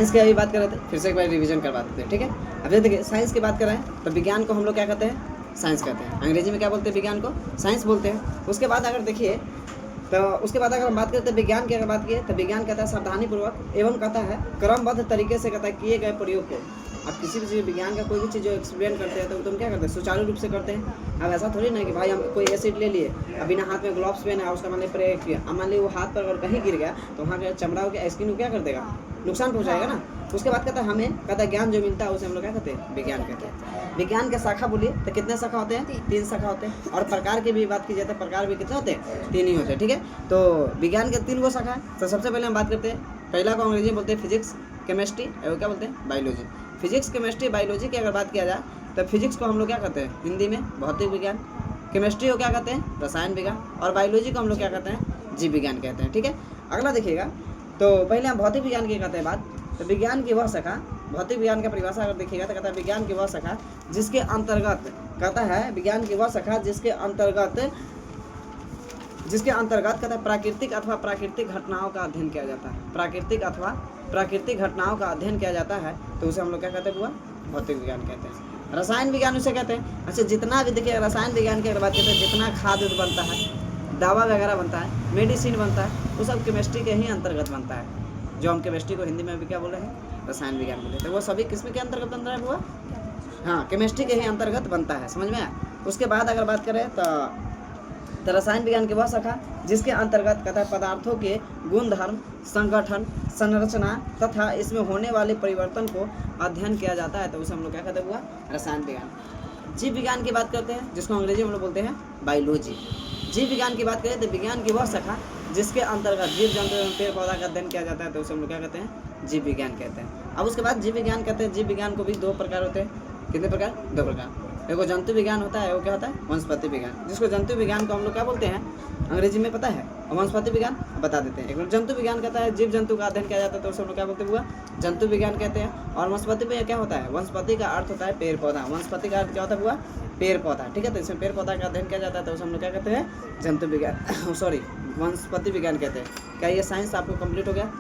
Science की अभी बात कर रहे थे, फिर से एक बार रिवीजन करवा देते हैं, ठीक है। अब देखिए साइंस की बात कर रहे हैं तो विज्ञान को हम लोग क्या कहते हैं, साइंस कहते हैं। अंग्रेजी में क्या बोलते हैं, विज्ञान को साइंस बोलते हैं। उसके बाद अगर देखिए तो उसके बाद अगर हम बात करते हैं विज्ञान की, अगर बात किए तो विज्ञान कहता है सावधानीपूर्वक एवं कहता है क्रमबद्ध तरीके से कहता है किए गए प्रयोग को। अब किसी भी चीज़ विज्ञान का कोई भी चीज़ जो एक्सप्लेन करते हैं तो तुम क्या करते हैं, सुचारू रूप से करते हैं। अब ऐसा थोड़ी ना कि भाई हम कोई एसिड ले लिए, अब बिना हाथ में ग्लव्स पहना उसका मान ली प्रयोग किया, अब मान ली वो हाथ पर अगर कहीं गिर गया तो वहाँ का चमड़ा हो गया, स्किन को क्या कर देगा, नुकसान पहुँचाएगा ना। उसके बाद कहता है हमें कहता है ज्ञान जो मिलता है उसे हम लोग क्या कहते हैं, विज्ञान कहते हैं। विज्ञान के शाखा बोलिए तो कितने शाखा होते हैं, 3 शाखा होते हैं। और प्रकार की भी बात की जाए तो प्रकार भी कितने होते हैं, 3 ही होते हैं, ठीक है। तो विज्ञान के 3 गो शाखा है। तो सबसे पहले हम बात करते हैं, पहला को अंग्रेजी में बोलते हैं फिजिक्स, केमिस्ट्री और क्या बोलते हैं, बायोलॉजी। फिजिक्स, केमिस्ट्री, बायोलॉजी की अगर बात किया जाए तो फिजिक्स को हम लोग क्या कहते हैं हिंदी में भौतिक विज्ञान, केमिस्ट्री को क्या कहते हैं रसायन विज्ञान, और बायोलॉजी को हम लोग क्या कहते हैं जीव विज्ञान कहते हैं, ठीक है। अगला देखिएगा तो पहले हम भौतिक विज्ञान की कहते हैं बात। तो विज्ञान की वह शाखा, भौतिक विज्ञान का परिभाषा अगर देखिएगा तो कहता है विज्ञान की वह शाखा जिसके अंतर्गत, कहता है विज्ञान की वह शाखा जिसके अंतर्गत कहता है प्राकृतिक अथवा प्राकृतिक घटनाओं का अध्ययन किया जाता है। प्राकृतिक अथवा प्राकृतिक घटनाओं का अध्ययन किया जाता है तो उसे हम लोग क्या कहते हैं, भौतिक विज्ञान कहते हैं। रसायन विज्ञान उसे कहते हैं। अच्छा, जितना भी देखिए रसायन विज्ञान की अगर बात करते हैं, जितना खाद बनता है, दवा वगैरह बनता है, मेडिसिन बनता है, वो सब केमिस्ट्री के ही अंतर्गत बनता है। जो हम केमिस्ट्री को हिंदी में भी क्या बोल रहे हैं, रसायन विज्ञान बोले, तो वो सभी किसमें के अंतर्गत बन रहा है, हुआ हाँ केमिस्ट्री के ही अंतर्गत बनता है, समझ में आया। उसके बाद अगर बात करें तो रसायन विज्ञान की वह शाखा जिसके अंतर्गत कहता है पदार्थों के गुणधर्म, संगठन, संरचना तथा इसमें होने वाले परिवर्तन को अध्ययन किया जाता है तो उसे हम लोग क्या कहते हैं, हुआ रसायन विज्ञान। जीव विज्ञान की बात करते हैं जिसको अंग्रेजी में हम लोग बोलते हैं बायोलॉजी। जीव विज्ञान की बात करें तो विज्ञान की वह शाखा जिसके अंतर्गत जीव जंतु एवं पेड़ पौधा का अध्ययन किया जाता है तो उसे हम लोग क्या कहते हैं, जीव विज्ञान कहते हैं। अब उसके बाद जीव विज्ञान कहते हैं, जीव विज्ञान को भी 2 प्रकार होते हैं। कितने प्रकार, 2 प्रकार। एगो जंतु विज्ञान होता है, वो क्या होता है, वनस्पति विज्ञान। जिसको जंतु विज्ञान को हम लोग क्या बोलते हैं अंग्रेजी में पता है, और वनस्पति विज्ञान बता देते हैं। एक जंतु विज्ञान कहता है जीव जंतु का अध्ययन किया जाता है तो उसे हम लोग क्या बोलते हुआ जंतु विज्ञान कहते हैं। और वनस्पति में क्या होता है, वनस्पति का अर्थ होता है पेड़ पौधा, वनस्पति का अर्थ क्या होता है, हुआ पेड़ पौधा, ठीक है। तो इसमें पेड़ पौधा का अध्ययन किया जाता है तो उसे हम लोग क्या कहते हैं, जंतु विज्ञान सॉरी वनस्पति विज्ञान कहते हैं। क्या ये साइंस आपको कंप्लीट हो गया?